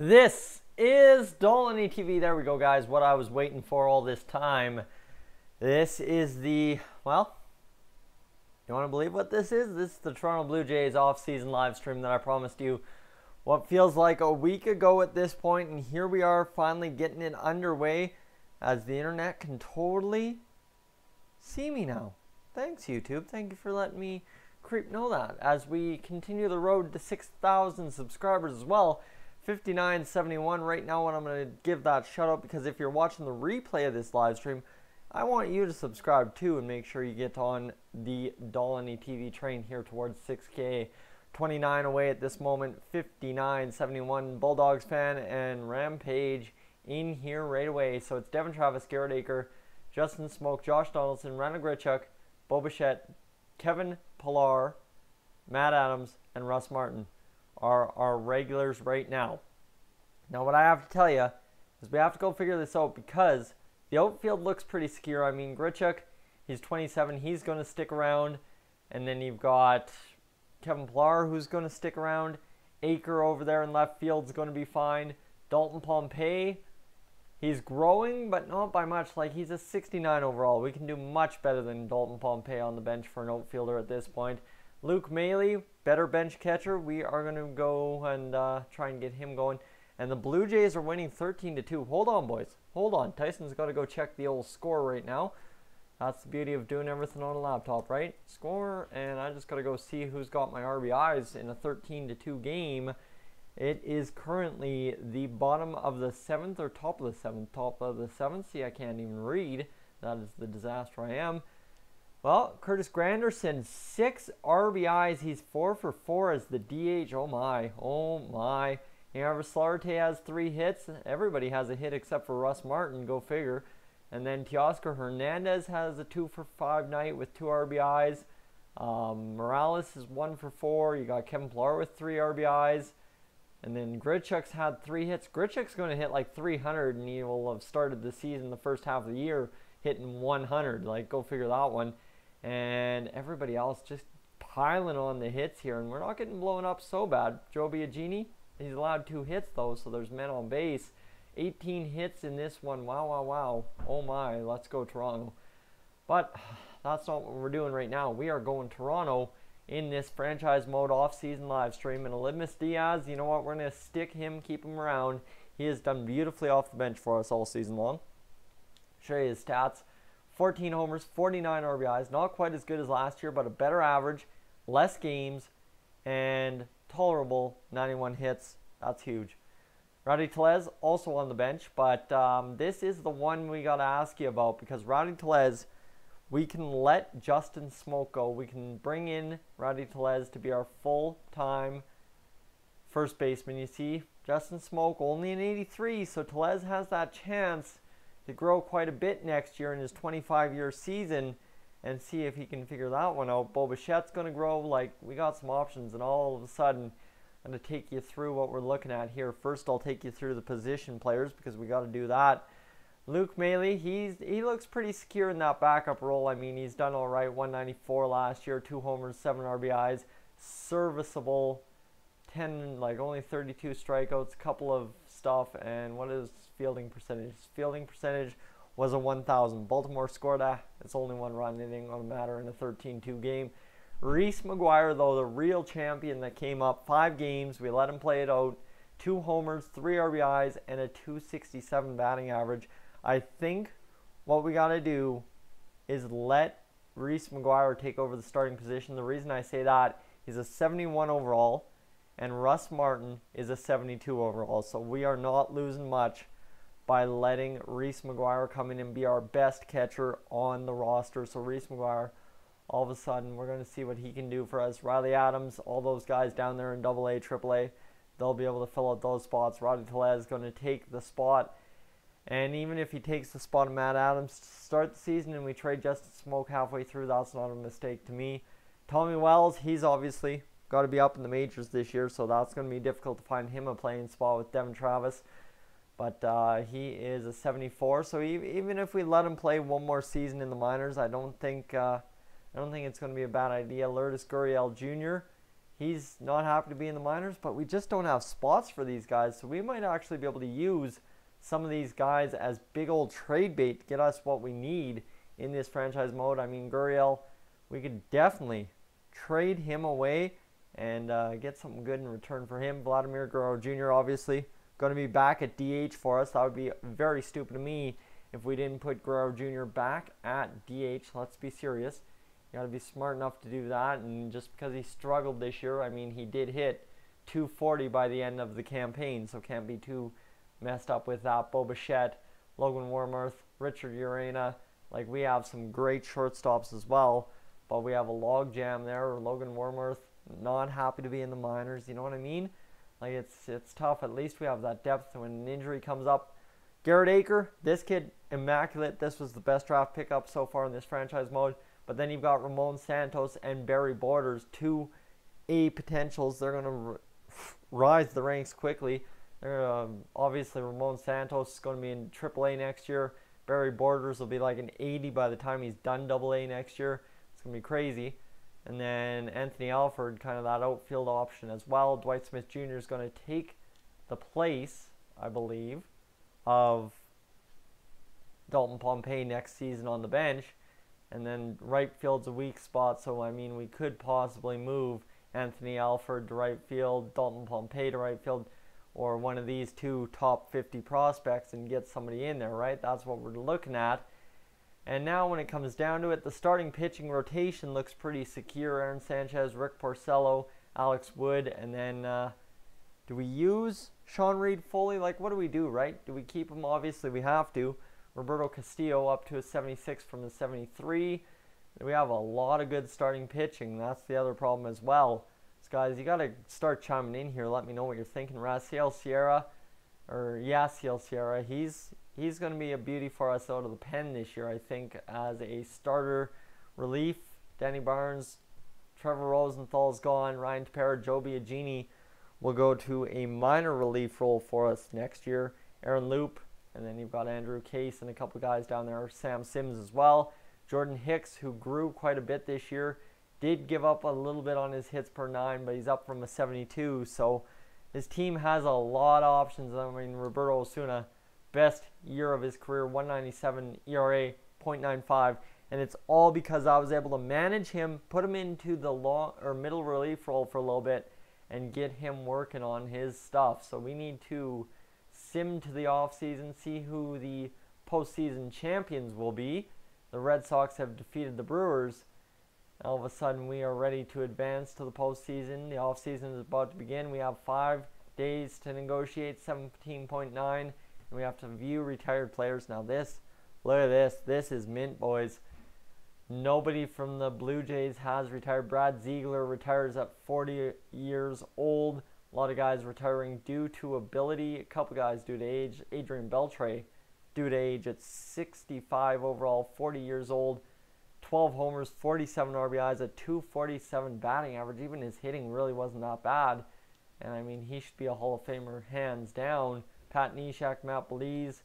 This is Dolynny TV. There we go, guys. What I was waiting for all this time. This is the, well, you want to believe what this is? This is the Toronto Blue Jays off-season live stream that I promised you what feels like a week ago at this point, and here we are finally getting it underway as the internet can totally see me now. Thanks, YouTube. Thank you for letting me know that as we continue the road to 6,000 subscribers as well. 5971 right now, and I'm going to give that shout out because if you're watching the replay of this live stream, I want you to subscribe too and make sure you get on the Dolynny TV train here towards 6K. 29 away at this moment, 5971 Bulldogs fan and Rampage in here right away. So it's Devin Travis, Garrett Aker, Justin Smoke, Josh Donaldson, Randall Grichuk, Bo Bichette, Kevin Pillar, Matt Adams, and Russ Martin are our regulars right now. Now what I have to tell you is we have to go figure this out because the outfield looks pretty secure. I mean, Grichuk, he's 27, he's going to stick around. And then you've got Kevin Pillar, who's going to stick around. Aker over there in left field is going to be fine. Dalton Pompey, he's growing, but not by much. Like, he's a 69 overall. We can do much better than Dalton Pompey on the bench for an outfielder at this point. Luke Maley, better bench catcher. We are going to go and try and get him going. And the Blue Jays are winning 13-2. Hold on, boys. Hold on. Tyson's got to go check the old score right now. That's the beauty of doing everything on a laptop, right? Score, and I just got to go see who's got my RBIs in a 13-2 game. It is currently the bottom of the 7th or top of the 7th. Top of the 7th. See, I can't even read. That is the disaster I am. Well, Curtis Granderson, 6 RBIs. He's 4 for 4 as the DH. Oh my, oh my. However, Solarte has 3 hits. Everybody has a hit except for Russ Martin. Go figure. And then Teoscar Hernandez has a 2 for 5 night with 2 RBIs. Morales is 1 for 4. You got Kevin Pillar with 3 RBIs. And then Grichuk's had 3 hits. Grichuk's going to hit like 300, and he will have started the season the first half of the year hitting 100. Like, go figure that one. And everybody else just piling on the hits here, and we're not getting blown up so bad. Joe Biagini, he's allowed 2 hits though, so there's men on base. 18 hits in this one. Wow, wow, wow. Oh my, let's go Toronto. But that's not what we're doing right now. We are going Toronto in this franchise mode off-season live stream. And Aledmys Diaz, you know what? We're going to stick him, keep him around. He has done beautifully off the bench for us all season long. Show you his stats. 14 homers, 49 RBIs. Not quite as good as last year, but a better average, less games, and tolerable 91 hits. That's huge. Rowdy Tellez also on the bench, but this is the one we got to ask you about because Rowdy Tellez, we can let Justin Smoke go. We can bring in Rowdy Tellez to be our full-time first baseman. You see, Justin Smoke only an 83, so Tellez has that chance to grow quite a bit next year in his 25-year season and see if he can figure that one out. Bo Bichette's going to grow. Like, we got some options, and all of a sudden I'm going to take you through what we're looking at here. First, I'll take you through the position players because we got to do that. Luke Maley, he looks pretty secure in that backup role. I mean, he's done all right. 194 last year, 2 homers, 7 RBIs, serviceable. 10, like only 32 strikeouts, couple of stuff, and what is fielding percentage? Fielding percentage was a 1,000. Baltimore scored it's only 1 run. It ain't gonna matter in a 13-2 game. Reese McGuire, though, the real champion that came up 5 games. We let him play it out. 2 homers, 3 RBIs, and a 267 batting average. I think what we got to do is let Reese McGuire take over the starting position. The reason I say that, he's a 71 overall, and Russ Martin is a 72 overall. So we are not losing much by letting Reese McGuire come in and be our best catcher on the roster. So Reese McGuire, all of a sudden, we're going to see what he can do for us. Riley Adams, all those guys down there in AA, AAA, they'll be able to fill out those spots. Rowdy Tellez is going to take the spot. And even if he takes the spot of Matt Adams to start the season and we trade Justin Smoke halfway through, that's not a mistake to me. Tommy Wells, he's obviously got to be up in the majors this year, so that's going to be difficult to find him a playing spot with Devin Travis. But he is a 74, so even if we let him play one more season in the minors, I don't think it's going to be a bad idea. Lourdes Gurriel Jr., he's not happy to be in the minors, but we just don't have spots for these guys. So we might actually be able to use some of these guys as big old trade bait to get us what we need in this franchise mode. I mean, Gurriel, we could definitely trade him away and get something good in return for him. Vladimir Guerrero Jr. obviously going to be back at DH for us. That would be very stupid of me if we didn't put Guerrero Jr. back at DH. Let's be serious. You got to be smart enough to do that. And just because he struggled this year, I mean, he did hit 240 by the end of the campaign, so can't be too messed up with that. Bo Bichette, Logan Warmouth, Richard Urena. Like, we have some great shortstops as well, but we have a log jam there. Logan Warmouth, not happy to be in the minors. You know what I mean? Like, it's tough. At least we have that depth when an injury comes up. Garrett Aker, this kid, immaculate. This was the best draft pickup so far in this franchise mode. But then you've got Ramon Santos and Barry Borders, two A potentials. They're going to rise the ranks quickly. Obviously, Ramon Santos is going to be in AAA next year. Barry Borders will be like an 80 by the time he's done AA next year. It's going to be crazy. And then Anthony Alford, kind of that outfield option as well. Dwight Smith Jr. is going to take the place, I believe, of Dalton Pompey next season on the bench. And then right field's a weak spot, so I mean, we could possibly move Anthony Alford to right field, Dalton Pompey to right field, or one of these two top 50 prospects and get somebody in there, right? That's what we're looking at. And now when it comes down to it, the starting pitching rotation looks pretty secure. Aaron Sanchez, Rick Porcello, Alex Wood, and then do we use Sean Reed fully? Like, what do we do, right? Do we keep him? Obviously, we have to. Roberto Castillo up to a 76 from the 73. We have a lot of good starting pitching. That's the other problem as well. So guys, you got to start chiming in here. Let me know what you're thinking. Raciel Sierra, he's going to be a beauty for us out of the pen this year, I think, as a starter relief. Danny Barnes, Trevor Rosenthal's gone. Ryan Tepera, Joe Biagini will go to a minor relief role for us next year. Aaron Loop, and then you've got Andrew Case and a couple guys down there. Sam Sims as well. Jordan Hicks, who grew quite a bit this year, did give up a little bit on his hits per 9, but he's up from a 72. So his team has a lot of options. I mean, Roberto Osuna, best year of his career, 197 ERA, .95. And it's all because I was able to manage him, put him into the long or middle relief role for a little bit, and get him working on his stuff. So we need to sim to the offseason, see who the postseason champions will be. The Red Sox have defeated the Brewers. All of a sudden, we are ready to advance to the postseason. The offseason is about to begin. We have 5 days to negotiate 17.9, and we have to view retired players. Now look at this. This is mint, boys. Nobody from the Blue Jays has retired. Brad Ziegler retires at 40 years old. A lot of guys retiring due to ability. A couple guys due to age. Adrian Beltre due to age at 65 overall, 40 years old. 12 homers, 47 RBIs, a 247 batting average. Even his hitting really wasn't that bad. And I mean, he should be a Hall of Famer hands down. Pat Neshek, Matt Belize,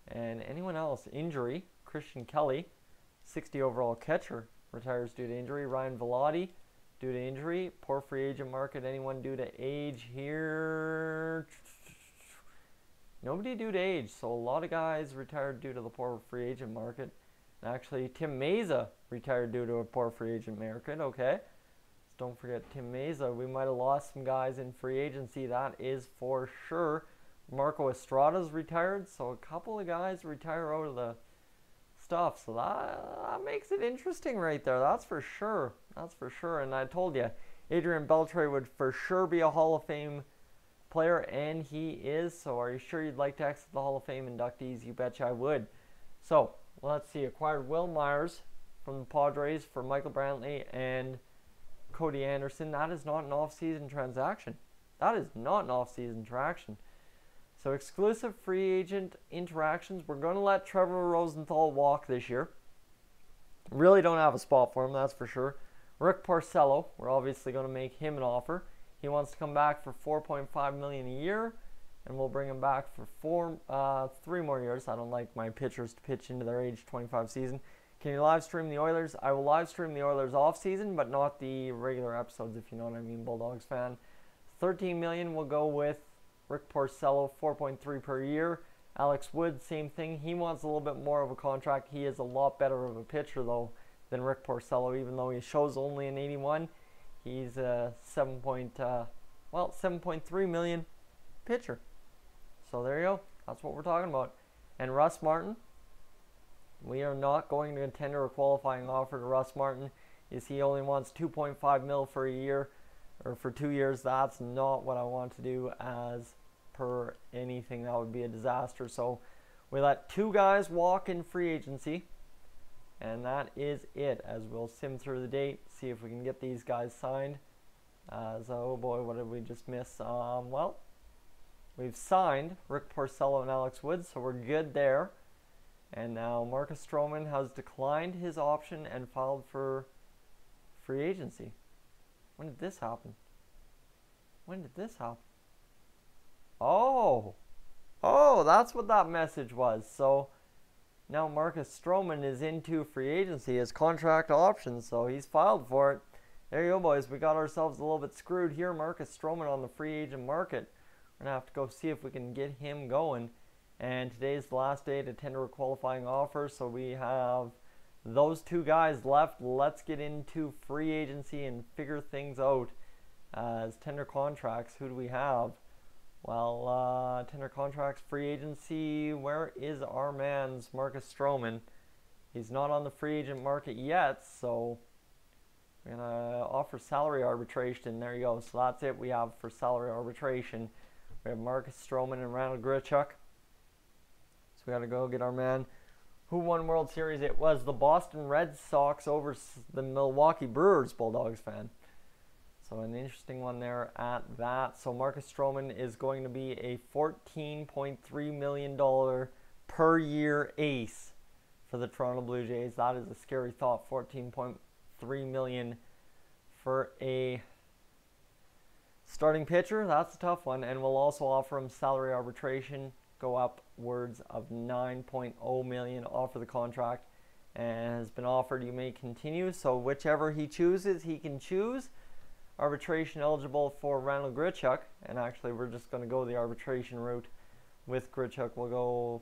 and anyone else. Injury. Christian Kelly, 60 overall catcher, retires due to injury. Ryan Velotti, due to injury. Poor free agent market. Anyone due to age here? Nobody due to age. So a lot of guys retired due to the poor free agent market. And actually, Tim Meza retired due to a poor free agent market. Okay. So don't forget Tim Meza. We might have lost some guys in free agency. That is for sure. Marco Estrada's retired. So a couple of guys retire out of the stuff. So that makes it interesting right there. That's for sure. That's for sure. And I told you, Adrian Beltre would for sure be a Hall of Fame player, and he is. So are you sure you'd like to exit the Hall of Fame inductees? You betcha I would. So let's see. Acquired Will Myers from the Padres for Michael Brantley and Cody Anderson. That is not an off-season transaction. That is not an off-season transaction. So exclusive free agent interactions. We're going to let Trevor Rosenthal walk this year. Really don't have a spot for him, that's for sure. Rick Porcello, we're obviously going to make him an offer. He wants to come back for $4.5 million a year, and we'll bring him back for 3 more years. I don't like my pitchers to pitch into their age 25 season. Can you live stream the Oilers? I will live stream the Oilers off season, but not the regular episodes, if you know what I mean, Bulldogs fan. 13 million will go with Rick Porcello, 4.3 per year. Alex Wood, same thing. He wants a little bit more of a contract. He is a lot better of a pitcher though than Rick Porcello, even though he shows only an 81. He's a 7.3 million pitcher. So there you go. That's what we're talking about. And Russ Martin, we are not going to tender a qualifying offer to Russ Martin. Is he only wants 2.5 mil for a year or for 2 years? That's not what I want to do as per anything. That would be a disaster. So we let 2 guys walk in free agency, and that is it, as we'll sim through the date, see if we can get these guys signed. Oh boy, what did we just miss? Well, we've signed Rick Porcello and Alex Wood, so we're good there. And now Marcus Stroman has declined his option and filed for free agency. When did this happen? When did this happen? Oh, that's what that message was. So now Marcus Stroman is into free agency, his contract options, so he's filed for it. There you go, boys. We got ourselves a little bit screwed here. Marcus Stroman on the free agent market. We're going to have to go see if we can get him going. And today's the last day to tender a qualifying offer, so we have those 2 guys left. Let's get into free agency and figure things out. As tender contracts, who do we have? Well, tender contracts, free agency, where is our man's Marcus Stroman? He's not on the free agent market yet, so we're going to offer salary arbitration. There you go. So that's it we have for salary arbitration. We have Marcus Stroman and Randall Grichuk. So we got to go get our man. Who won World Series? It was the Boston Red Sox over the Milwaukee Brewers, Bulldogs fan. So an interesting one there at that. So Marcus Stroman is going to be a $14.3 million per year ace for the Toronto Blue Jays. That is a scary thought. $14.3 million for a starting pitcher. That's a tough one. And we'll also offer him salary arbitration. Go upwards of $9.0 million. Offer the contract and has been offered. You may continue. So whichever he chooses, he can choose. Arbitration eligible for Randall Grichuk, and actually we're just going to go the arbitration route with Grichuk. We'll go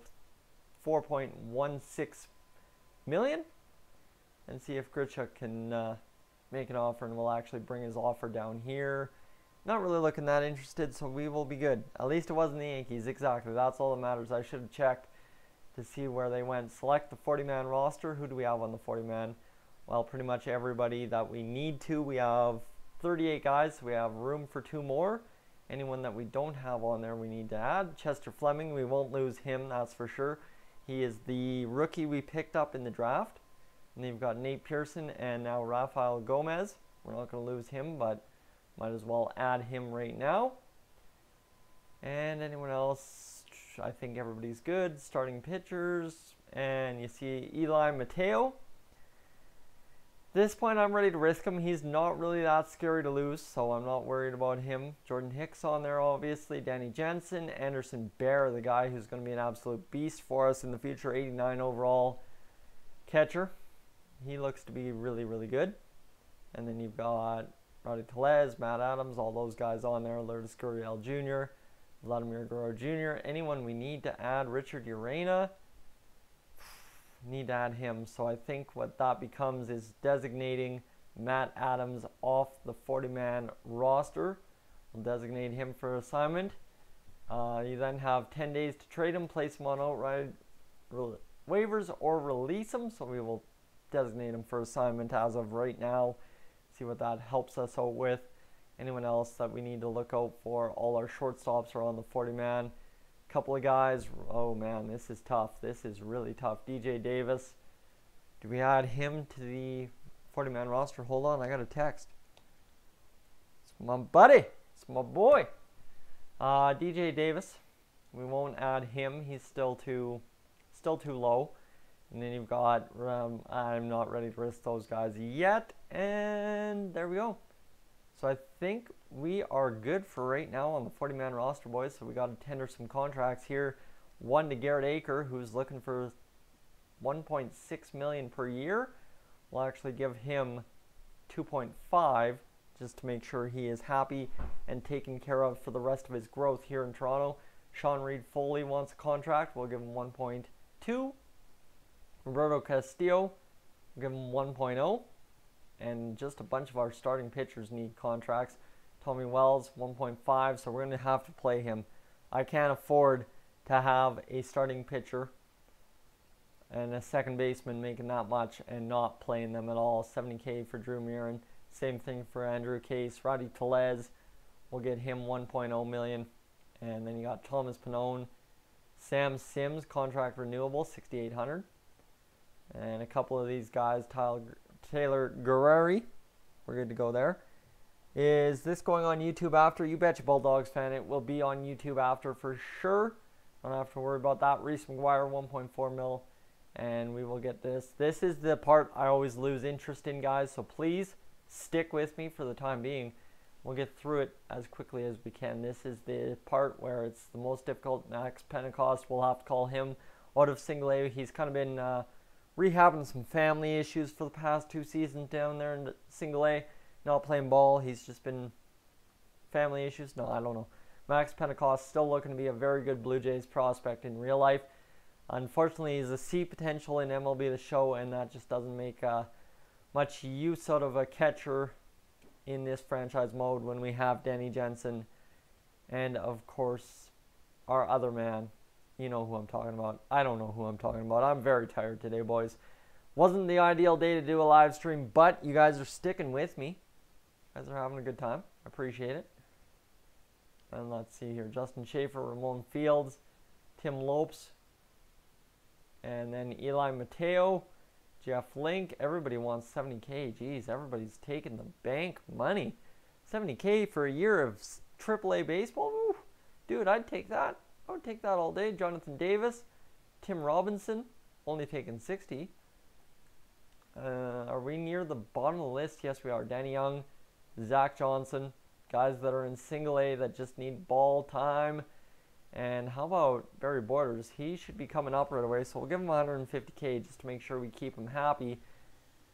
4.16 million and see if Grichuk can make an offer, and we'll actually bring his offer down here. Not really looking that interested, so we will be good. At least it wasn't the Yankees. Exactly, that's all that matters. I should have checked to see where they went. Select the 40-man roster. Who do we have on the 40-man? Well, pretty much everybody that we need to. We have 38 guys, so we have room for 2 more. Anyone that we don't have on there, we need to add. Chester Fleming, we won't lose him, that's for sure. He is the rookie we picked up in the draft. And then you've got Nate Pearson and now Rafael Gomez. We're not going to lose him, but might as well add him right now. And anyone else? I think everybody's good. Starting pitchers, and you see Eli Mateo. This point, I'm ready to risk him. He's not really that scary to lose, so I'm not worried about him. Jordan Hicks on there, obviously. Danny Jansen, Anderson Bear, the guy who's going to be an absolute beast for us in the future. 89 overall catcher. He looks to be really, really good. And then you've got Rowdy Tellez, Matt Adams, all those guys on there. Lourdes Gurriel Jr., Vladimir Guerrero Jr. Anyone we need to add? Richard Urena. Need to add him. So I think what that becomes is designating Matt Adams off the 40-man roster. We'll designate him for assignment. You then have 10 days to trade him, place him on outright waivers, or release him. So we will designate him for assignment as of right now. See what that helps us out with. Anyone else that we need to look out for? All our shortstops are on the 40-man. Couple of guys. Oh man, this is tough. This is really tough. DJ Davis. Do we add him to the 40-man roster? Hold on, I got a text. It's my buddy. It's my boy. DJ Davis. We won't add him. He's still too low. And then you've got I'm not ready to risk those guys yet. And there we go. So I think we are good for right now on the 40-man roster, boys. So we got to tender some contracts here. One to Garrett Aker, who's looking for 1.6 million per year. We'll actually give him 2.5 just to make sure he is happy and taken care of for the rest of his growth here in Toronto. Sean Reed Foley wants a contract. We'll give him 1.2. Roberto Castillo, we'll give him 1.0. And just a bunch of our starting pitchers need contracts. Tommy Wells, 1.5, so we're going to have to play him. I can't afford to have a starting pitcher and a second baseman making that much and not playing them at all. 70K for Drew Mirren. Same thing for Andrew Case. Roddy Tellez, we'll get him 1.0 million. And then you got Thomas Pannone. Sam Sims, contract renewable, 6,800. And a couple of these guys, Taylor Guerreri, we're good to go there. Is this going on YouTube after? You betcha, Bulldogs fan. It will be on YouTube after for sure. Don't have to worry about that. Reese McGuire, 1.4 mil. And we will get this. This is the part I always lose interest in, guys. So please stick with me for the time being. We'll get through it as quickly as we can. This is the part where it's the most difficult. Max Pentecost, we'll have to call him out of single A. He's kind of been rehabbing some family issues for the past 2 seasons down there in single A. Not playing ball. He's just been family issues. No, I don't know. Max Pentecost still looking to be a very good Blue Jays prospect in real life. Unfortunately, he's a C potential in MLB The Show, and that just doesn't make much use out of a catcher in this franchise mode when we have Danny Jensen and, of course, our other man. You know who I'm talking about. I don't know who I'm talking about. I'm very tired today, boys. Wasn't the ideal day to do a live stream, but you guys are sticking with me. You guys are having a good time. I appreciate it. And let's see here. Justin Schaefer, Ramon Fields, Tim Lopes, and then Eli Mateo, Jeff Link. Everybody wants 70K. Jeez, everybody's taking the bank money. 70K for a year of AAA baseball? Ooh, dude, I'd take that. I would take that all day. Jonathan Davis, Tim Robinson, only taking 60. Are we near the bottom of the list? Yes, we are. Danny Young, Zach Johnson, guys that are in single A that just need ball time. And how about Barry Borders? He should be coming up right away, so we'll give him 150K just to make sure we keep him happy.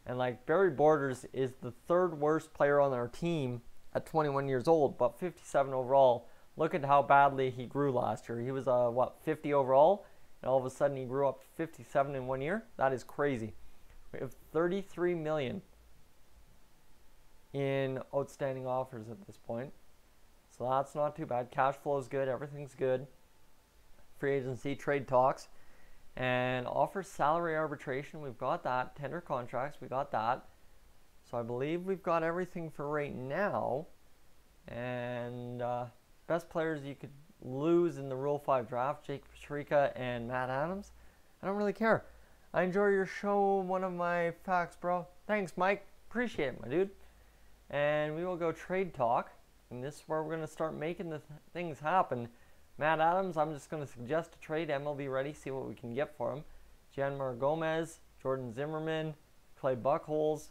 And like Barry Borders is the 3rd worst player on our team at 21 years old, but 57 overall. Look at how badly he grew last year. He was, 50 overall, and all of a sudden he grew up to 57 in 1 year. That is crazy. We have 33 million in outstanding offers at this point. So that's not too bad. Cash flow is good. Everything's good. Free agency, trade talks, and offer salary arbitration. We've got that. Tender contracts. We got that. So I believe we've got everything for right now. And best players you could lose in the Rule 5 draft, Jake Patrica and Matt Adams. I don't really care. I enjoy your show. One of my facts, bro. Thanks, Mike. Appreciate it, my dude. And we will go trade talk. And this is where we're going to start making the things happen. Matt Adams, I'm just going to suggest a trade. MLB ready, see what we can get for him. Janmar Gomez, Jordan Zimmerman, Clay Buchholz,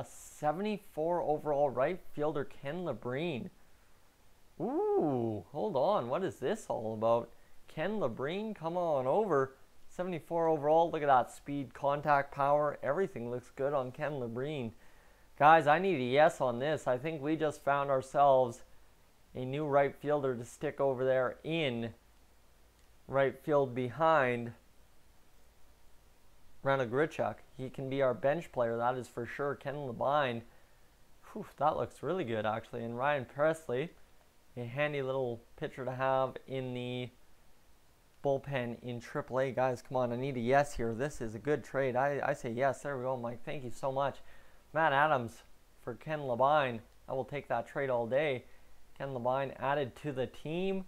74 overall right fielder Ken Labrine. Ooh, hold on. What is this all about? Ken Labrine, come on over. 74 overall. Look at that speed, contact, power. Everything looks good on Ken Labrine. Guys, I need a yes on this. I think we just found ourselves a new right fielder to stick over there in right field behind Randall Grichuk. He can be our bench player, that is for sure. Ken Labine, whew, that looks really good actually. And Ryan Presley, a handy little pitcher to have in the bullpen in AAA. Guys, come on, I need a yes here. This is a good trade. I say yes. There we go, Mike. Thank you so much. Matt Adams for Ken Labine. I will take that trade all day. Ken Labine added to the team.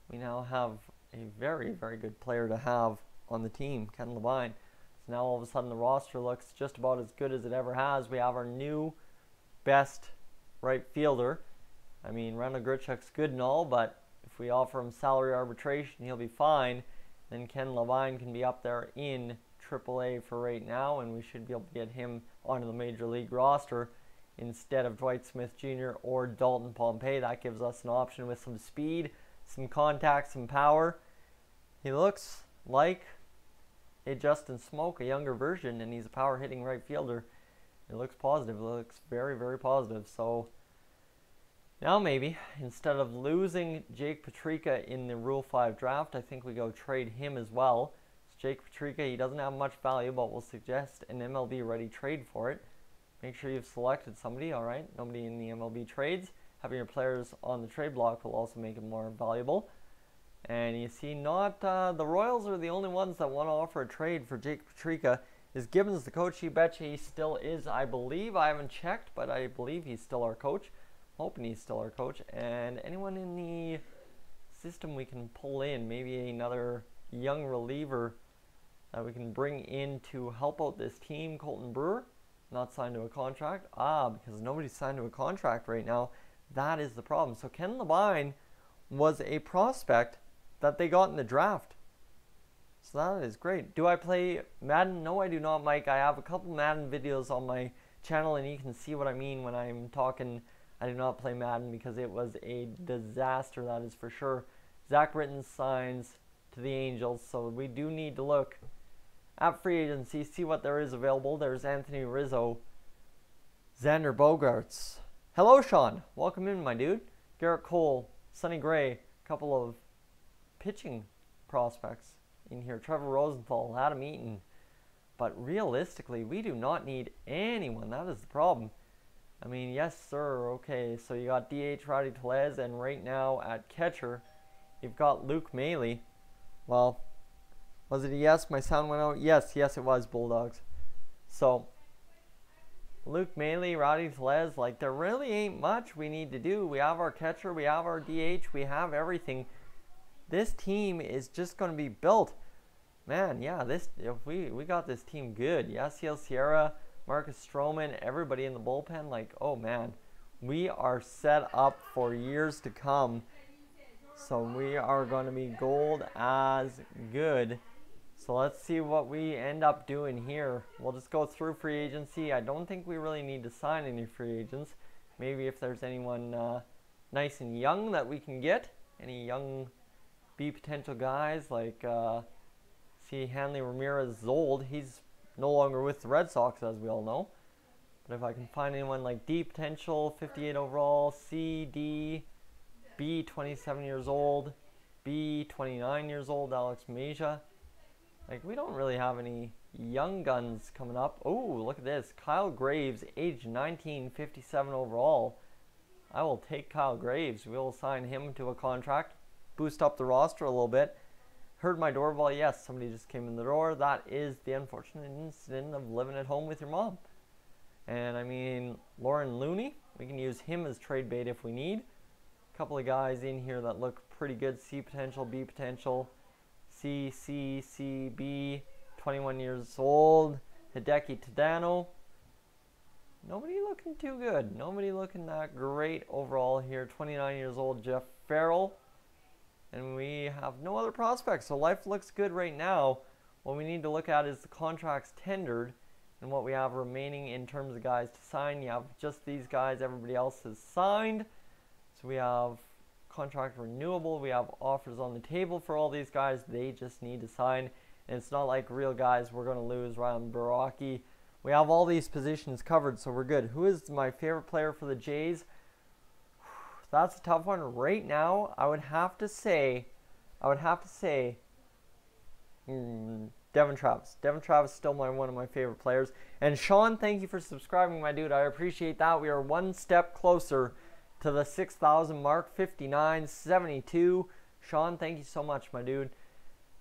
We now have a very, very good player to have on the team, Ken Labine. So now all of a sudden the roster looks just about as good as it ever has. We have our new best right fielder. I mean, Randall Grichuk's good and all, but if we offer him salary arbitration, he'll be fine. Then Ken Labine can be up there in AAA for right now, and we should be able to get him onto the Major League roster instead of Dwight Smith Jr. or Dalton Pompey. That gives us an option with some speed, some contact, some power. He looks like a Justin Smoke, a younger version, and he's a power hitting right fielder. It looks positive. It looks very, very positive. So now maybe, instead of losing Jake Patrica in the Rule 5 draft, I think we go trade him as well. So Jake Patrica, he doesn't have much value, but we'll suggest an MLB ready trade for it. Make sure you've selected somebody, alright? Nobody in the MLB trades. Having your players on the trade block will also make it more valuable. And you see, not the Royals are the only ones that want to offer a trade for Jake Patrica. Is Gibbons the coach? You betcha he still is, I believe. I haven't checked, but I believe he's still our coach. Hoping he's still our coach. And anyone in the system we can pull in, maybe another young reliever that we can bring in to help out this team. Colton Brewer, not signed to a contract. Because nobody's signed to a contract right now. That is the problem. So Ken Levine was a prospect that they got in the draft. So that is great. Do I play Madden? No, I do not, Mike. I have a couple Madden videos on my channel, and you can see what I mean when I'm talking. I do not play Madden because it was a disaster, that is for sure. Zach Britton signs to the Angels, so we do need to look at free agency, see what there is available. There's Anthony Rizzo, Xander Bogaerts. Hello, Sean. Welcome in, my dude. Garrett Cole, Sonny Gray, a couple of pitching prospects in here. Trevor Rosenthal, Adam Eaton. But realistically, we do not need anyone. That is the problem. I mean, yes, sir. Okay, so you got DH Rowdy Tellez, and right now at catcher, you've got Luke Mailey. Well, was it a yes? My sound went out. Yes, it was, Bulldogs. So Luke Mailey, Rowdy Tellez, like there really ain't much we need to do. We have our catcher, we have our DH, we have everything. This team is just going to be built. Man, yeah, if we got this team good. Yasiel Sierra, Marcus Stroman, everybody in the bullpen, like, oh man, we are set up for years to come. So we are going to be gold as good. So let's see what we end up doing here. We'll just go through free agency. I don't think we really need to sign any free agents. Maybe if there's anyone nice and young that we can get. Any young B potential guys like, see, Hanley Ramirez is old. He's no longer with the Red Sox, as we all know. But if I can find anyone like D potential, 58 overall, C, D, B, 27 years old, B, 29 years old, Alex Meja. Like, we don't really have any young guns coming up. Oh, look at this. Kyle Graves, age 19, 57 overall. I will take Kyle Graves. We will sign him to a contract. Boost up the roster a little bit. Heard my doorbell. Yes, somebody just came in the door. That is the unfortunate incident of living at home with your mom. And, I mean, Lauren Looney. We can use him as trade bait if we need. A couple of guys in here that look pretty good. C potential, B potential. C, C, C, B, 21 years old, Hideki Tadano. Nobody looking too good. Nobody looking that great overall here. 29 years old, Jeff Farrell. And we have no other prospects, so life looks good right now. What we need to look at is the contracts tendered and what we have remaining in terms of guys to sign. You have just these guys. Everybody else is signed. So we have contract renewable. We have offers on the table for all these guys. They just need to sign. And it's not like real guys we're going to lose. Ryan Baraki. We have all these positions covered, so we're good. Who is my favorite player for the Jays? That's a tough one. Right now, I would have to say Devin Travis. Devin Travis is still one of my favorite players. And Sean, thank you for subscribing, my dude. I appreciate that. We are one step closer to the 6,000 mark, 59.72. Sean, thank you so much, my dude.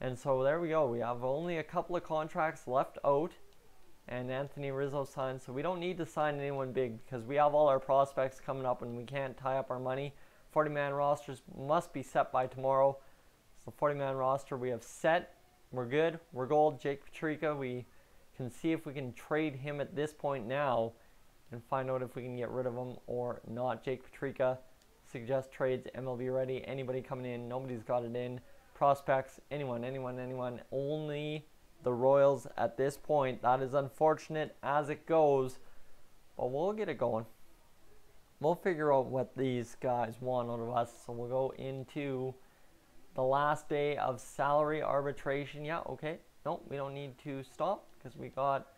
And so there we go. We have only a couple of contracts left out. And Anthony Rizzo signed, so we don't need to sign anyone big because we have all our prospects coming up and we can't tie up our money. 40-man rosters must be set by tomorrow. So 40-man roster we have set. We're good. We're gold. Jake Patrica, we can see if we can trade him at this point now and find out if we can get rid of him or not. Jake Patrica, suggest trades, MLB ready. Anybody coming in, nobody's got it in. Prospects, anyone. Only the Royals at this point. That is unfortunate as it goes, but we'll get it going. We'll figure out what these guys want out of us. So we'll go into the last day of salary arbitration. Yeah, okay. Nope, we don't need to stop because we got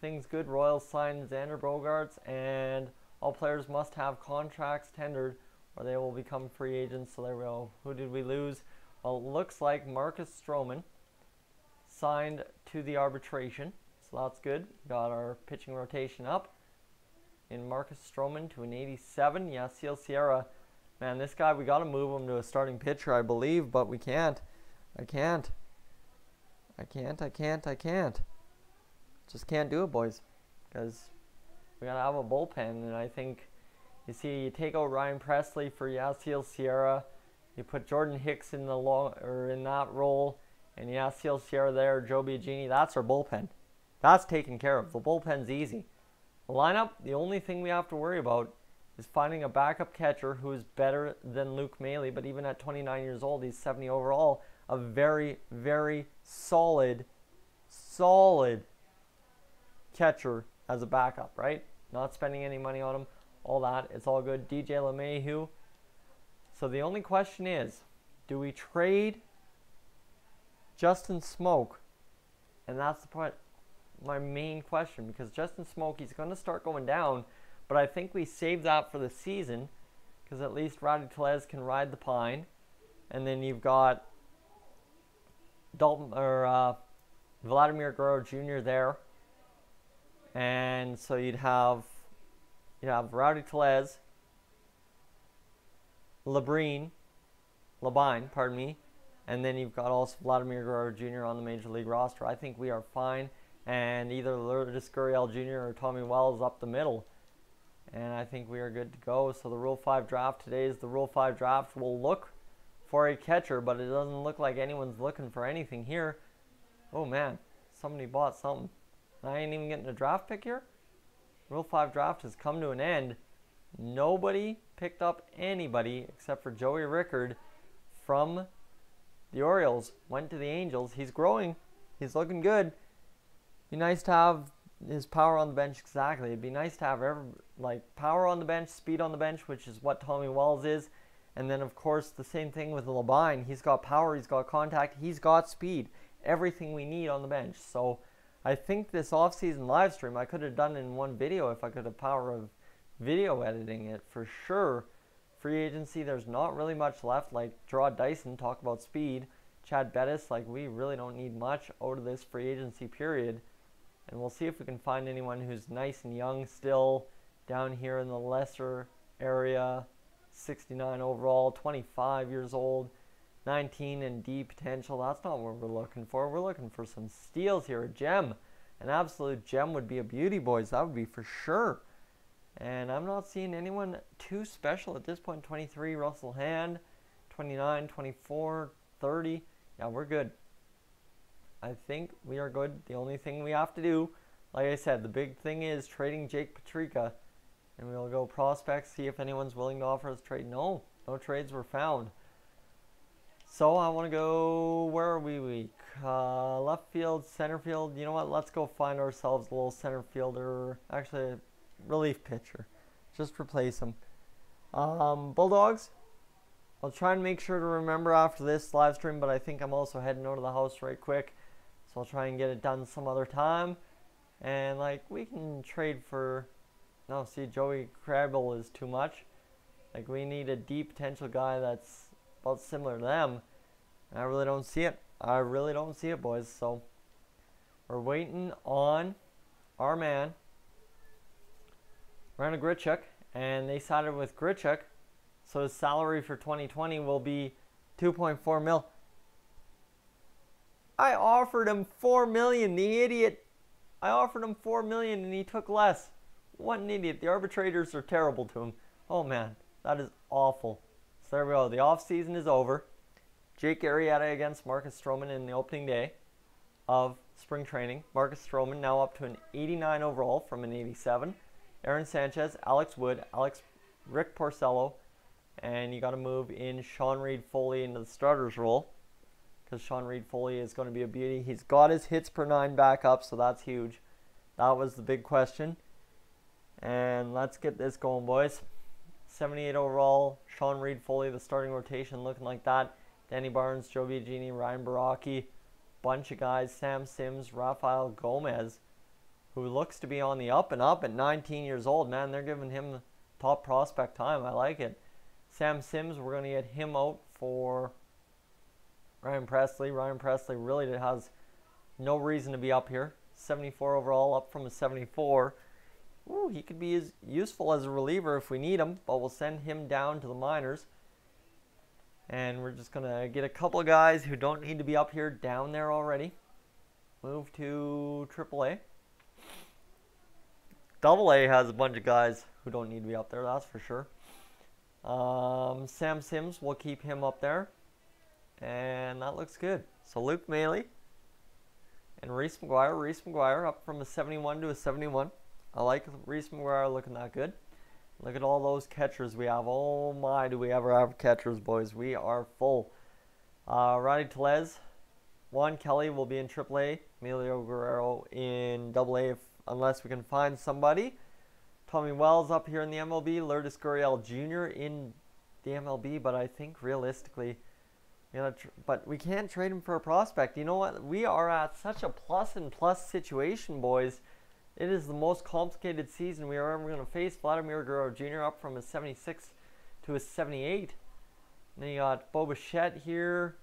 things good. Royals signed Xander Bogaerts, and all players must have contracts tendered or they will become free agents. So there we go. Who did we lose? Well, it looks like Marcus Stroman signed to the arbitration. So that's good. Got our pitching rotation up. In Marcus Stroman to an 87. Yasiel Sierra. Man, this guy, we got to move him to a starting pitcher, I believe, but we can't. I can't. Just can't do it, boys. Because we got to have a bullpen, and I think, you see, you take out Ryan Presley for Yasiel Sierra. You put Jordan Hicks in in that role, and Yasiel Sierra there, Joe Biagini. That's our bullpen. That's taken care of. The bullpen's easy. The lineup, the only thing we have to worry about is finding a backup catcher who is better than Luke Maile, but even at 29 years old, he's 70 overall, a very, very solid catcher as a backup, right? Not spending any money on him, all that, it's all good. DJ LeMahieu. So the only question is, do we trade Justin Smoke? And that's the part, my main question, because Justin Smoke, he's going to start going down, but I think we save that for the season because at least Rowdy Tellez can ride the pine, and then you've got Vladimir Guerrero Jr. there, and so you'd have Rowdy Tellez, Labine, pardon me, and then you've got also Vladimir Guerrero Jr. on the Major League roster. I think we are fine. And either Lourdes Gurriel Jr. or Tommy Wells up the middle. And I think we are good to go. So the Rule 5 draft today is the Rule 5 draft. We'll look for a catcher, but it doesn't look like anyone's looking for anything here. Oh man, somebody bought something. I ain't even getting a draft pick here. Rule 5 draft has come to an end. Nobody picked up anybody except for Joey Rickard from the Orioles. Went to the Angels. He's growing. He's looking good. Be nice to have his power on the bench. Exactly. It'd be nice to have power on the bench, speed on the bench, which is what Tommy Wells is. And then, of course, the same thing with Labine. He's got power, he's got contact, he's got speed. Everything we need on the bench. So I think this off-season live stream I could have done in one video if I could have power of video editing it for sure. Free agency, there's not really much left. Like Gerard Dyson, talk about speed. Chad Bettis, we really don't need much out of this free agency period. And we'll see if we can find anyone who's nice and young still down here in the lesser area. 69 overall, 25 years old, 19 in D potential. That's not what we're looking for. We're looking for some steals here. A gem. An absolute gem would be a beauty, boys. That would be for sure. And I'm not seeing anyone too special at this point. 23, Russell Hand. 29, 24, 30. Yeah, we're good. I think we are good. The only thing we have to do, like I said, the big thing is trading Jake Patrica. And we'll go prospects, see if anyone's willing to offer us a trade. No trades were found. So I want to go, where are we weak? Left field, center field. You know what? Let's go find ourselves a little center fielder. Actually, a relief pitcher. Just replace him. Bulldogs. I'll try and make sure to remember after this live stream, but I think I'm also heading out of the house right quick. So I'll try and get it done some other time. And we can trade for, no, see, Joey Krabel is too much. We need a deep potential guy that's about similar to them. And I really don't see it. I really don't see it, boys. So we're waiting on our man, Rana Grichuk, and they sided with Grichuk. So his salary for 2020 will be 2.4 mil. I offered him $4 million, the idiot. I offered him $4 million and he took less. What an idiot. The arbitrators are terrible to him. Oh man, that is awful. So there we go. The offseason is over. Jake Arrieta against Marcus Stroman in the opening day of spring training. Marcus Stroman now up to an 89 overall from an 87. Aaron Sanchez, Alex Wood, Rick Porcello, and you got to move in Sean Reed-Foley into the starter's role because Sean Reed-Foley is going to be a beauty. He's got his hits per 9 back up, so that's huge. That was the big question. And let's get this going, boys. 78 overall, Sean Reed-Foley, the starting rotation looking like that. Danny Barnes, Joe Biagini, Ryan Baraki. bunch of guys, Sam Sims, Rafael Gomez, who looks to be on the up and up at 19 years old. Man, they're giving him top prospect time. I like it. Sam Sims, we're going to get him out for Ryan Presley. Ryan Presley really has no reason to be up here. 74 overall, up from a 74. Ooh, he could be as useful as a reliever if we need him, but we'll send him down to the minors. And we're just going to get a couple of guys who don't need to be up here down there already. Move to AAA. AA has a bunch of guys who don't need to be up there, that's for sure. Sam Sims, we'll keep him up there. And that looks good. So Luke Maley and Reese McGuire. Reese McGuire up from a 71 to a 71. I like Reese McGuire looking that good. Look at all those catchers we have. Oh my, do we ever have catchers, boys. We are full. Roddy Telez. Juan Kelly will be in AAA. Emilio Guerrero in AA unless we can find somebody. Tommy Wells up here in the MLB. Lourdes Gurriel Jr. in the MLB, but I think realistically, but we can't trade him for a prospect. You know what? We are at such a plus and plus situation, boys. It is the most complicated season we are ever going to face. Vladimir Guerrero Jr. up from a 76 to a 78. And then you got Bo Bichette here,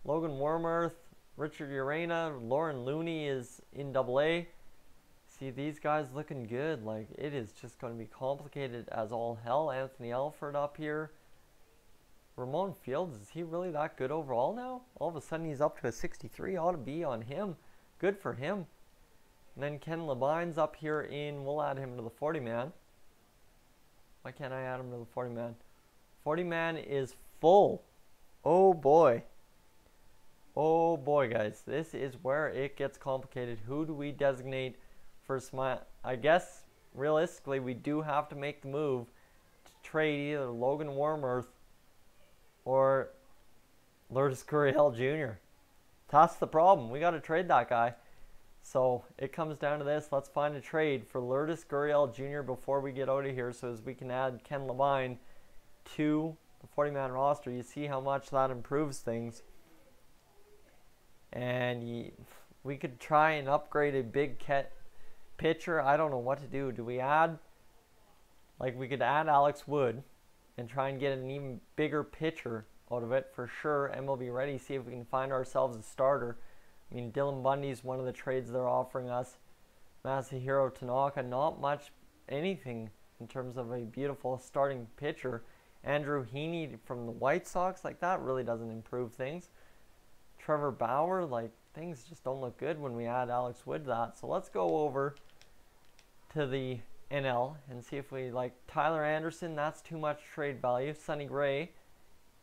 Logan Wormuth, Richard Urena, Lauren Looney is in AA. See, these guys looking good. Like, it is just going to be complicated as all hell. Anthony Alford up here. Ramon Fields, is he really that good overall now? All of a sudden he's up to a 63. Ought to be on him. Good for him. And then Ken Levine's up here in, we'll add him to the 40-man. Why can't I add him to the 40-man? 40-man is full. Oh boy. Oh boy, guys. This is where it gets complicated. Who do we designate for Smile? I guess, realistically, we do have to make the move to trade either Logan Wormuth or Lourdes Gurriel Jr. That's the problem. We got to trade that guy. So it comes down to this. Let's find a trade for Lourdes Gurriel Jr. before we get out of here, so as we can add Ken Levine to the 40-man roster. You see how much that improves things. And we could try and upgrade a big pitcher. I don't know what to do. Do we add, like, we could add Alex Wood and try and get an even bigger pitcher out of it for sure. MLB ready. See if we can find ourselves a starter. I mean, Dylan Bundy's one of the trades they're offering us. Masahiro Tanaka, not much anything in terms of a beautiful starting pitcher. Andrew Heaney from the White Sox, like, that really doesn't improve things. Trevor Bauer, like, things just don't look good when we add Alex Wood to that. So let's go over to the NL and see if we like Tyler Anderson. That's too much trade value. Sonny Gray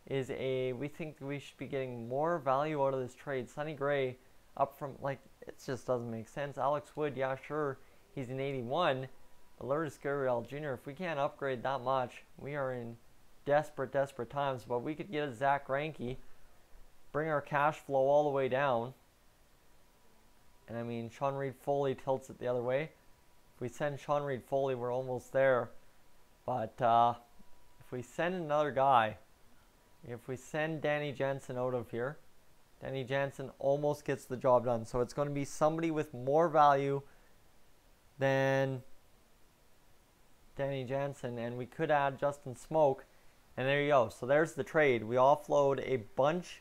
is we think we should be getting more value out of this trade. Sonny Gray up from, like, it just doesn't make sense. Alex Wood, yeah, sure, he's an 81. Lourdes Gurriel Jr., if we can't upgrade that much, we are in desperate times. But we could get a Zach Greinke, bring our cash flow all the way down. And I mean, Sean Reed Foley tilts it the other way. If we send Sean Reed Foley, we're almost there. But if we send another guy, if we send Danny Jansen out of here, Danny Jansen almost gets the job done. So it's going to be somebody with more value than Danny Jansen. And we could add Justin Smoke. And there you go. So there's the trade. We offload a bunch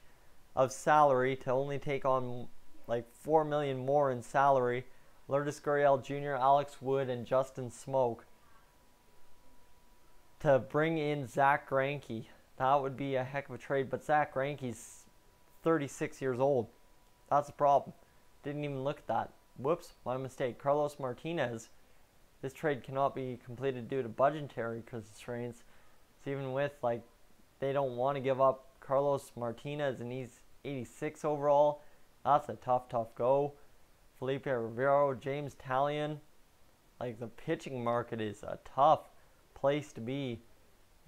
of salary to only take on like $4 million more in salary. Lourdes Gurriel Jr., Alex Wood, and Justin Smoke to bring in Zach Greinke. That would be a heck of a trade, but Zach Greinke's 36 years old. That's a problem. Didn't even look at that. Whoops, my mistake. Carlos Martinez. This trade cannot be completed due to budgetary constraints. So even with, like, they don't want to give up Carlos Martinez, and he's 86 overall. That's a tough go. Felipe Rivero, James Talion. Like, the pitching market is a tough place to be.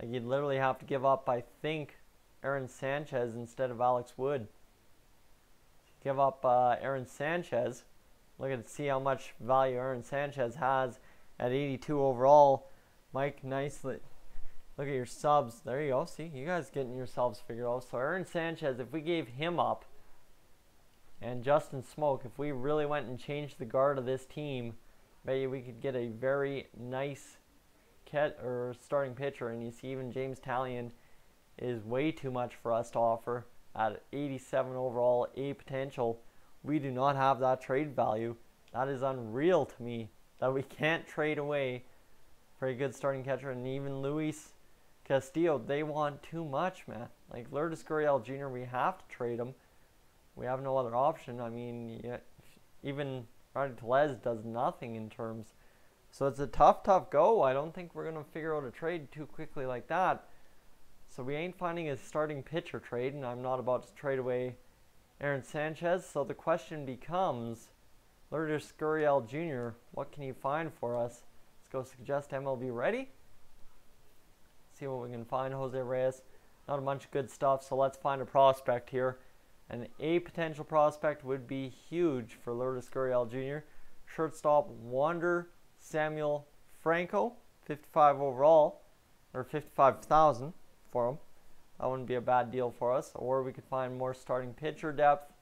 Like, you'd literally have to give up, I think, Aaron Sanchez instead of Alex Wood. Give up Aaron Sanchez. Look at see how much value Aaron Sanchez has at 82 overall. Mike Nicely. Look at your subs. There you go. See, you guys getting yourselves figured out. So Aaron Sanchez, if we gave him up, And Justin Smoke, if we really went and changed the guard of this team, maybe we could get a very nice starting pitcher. And you see even James Talion is way too much for us to offer at 87 overall, A potential. We do not have that trade value. That is unreal to me that we can't trade away for a good starting catcher. And even Luis Castillo, they want too much, man. Like Lourdes Gurriel Jr., we have to trade him. We have no other option. I mean, yeah, even Rowdy Tellez does nothing in terms. So it's a tough go. I don't think we're going to figure out a trade too quickly like that. So we ain't finding a starting pitcher trade, and I'm not about to trade away Aaron Sanchez. So the question becomes, Lourdes Gurriel Jr., what can you find for us? Let's go suggest MLB ready. See what we can find. Jose Reyes, not a bunch of good stuff. So let's find a prospect here. An A potential prospect would be huge for Lourdes Gurriel Jr. Shortstop Wander Samuel Franco, 55 overall, or 55,000 for him. That wouldn't be a bad deal for us. Or we could find more starting pitcher depth.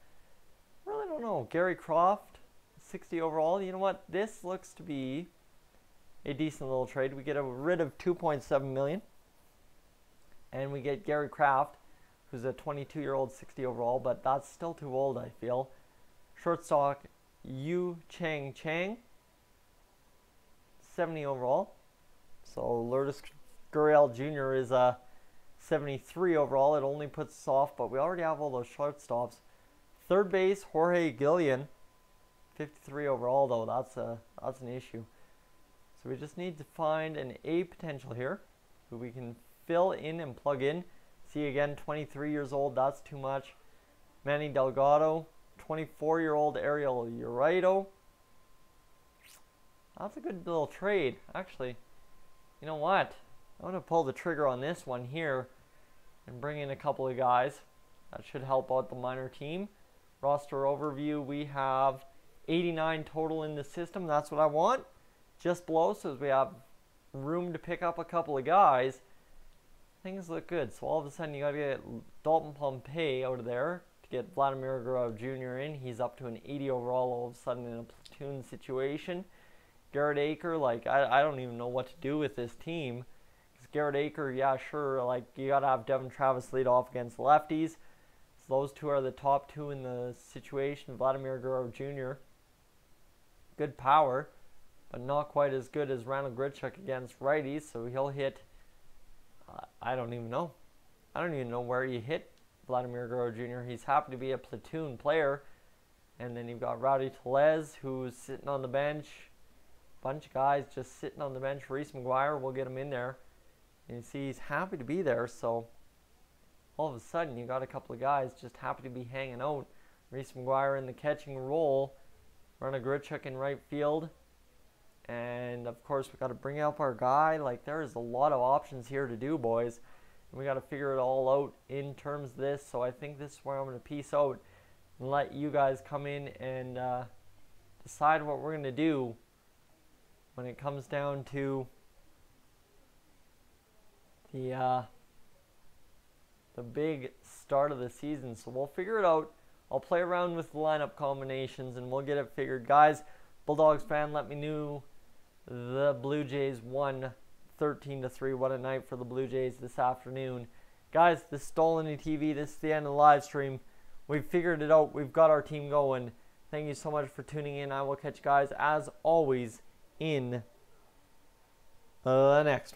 Really don't know. Gary Croft, 60 overall. You know what? This looks to be a decent little trade. We get rid of $2.7 million, and we get Gary Croft, who's a 22-year-old, 60 overall, but that's still too old, I feel. Shortstop Yu Chang, 70 overall. So Lourdes Gurriel Jr. is a 73 overall. It only puts us off, but we already have all those shortstops. Third base, Jorge Gillian, 53 overall, though. That's an issue. So we just need to find an A potential here, who we can fill in and plug in. See, again, 23 years old, that's too much. Manny Delgado, 24-year-old Ariel Urido. That's a good little trade, actually. You know what? I'm going to pull the trigger on this one here and bring in a couple of guys. That should help out the minor team. Roster overview, we have 89 total in the system. That's what I want. Just below, so as we have room to pick up a couple of guys, things look good. So all of a sudden you got to get Dalton Pompey out of there to get Vladimir Guerrero Jr. in. He's up to an 80 overall all of a sudden in a platoon situation. Garrett Aker, like, I don't even know what to do with this team. Because Garrett Aker, yeah, sure, like, you got to have Devin Travis lead off against lefties. So those two are the top two in the situation. Vladimir Guerrero Jr., good power, but not quite as good as Randall Grichuk against righties. So he'll hit, I don't even know. I don't even know where he hit Vladimir Guerrero Jr. He's happy to be a platoon player. And then you've got Rowdy Tellez, who's sitting on the bench. Bunch of guys just sitting on the bench. Reese McGuire, we'll get him in there. And you see he's happy to be there. So all of a sudden you got a couple of guys just happy to be hanging out. Reese McGuire in the catching role. Randall Grichuk in right field. And of course we got to bring up our guy. Like, there is a lot of options here to do, boys. And we got to figure it all out in terms of this. So I think this is where I'm going to peace out and let you guys come in and decide what we're going to do when it comes down to the big start of the season. So we'll figure it out. I'll play around with the lineup combinations and we'll get it figured. Guys, Bulldogs fan, let me know the Blue Jays won 13-3. What a night for the Blue Jays this afternoon. Guys, this is Dolynny TV. This is the end of the live stream. We've figured it out. We've got our team going. Thank you so much for tuning in. I will catch you guys, as always, in the next one.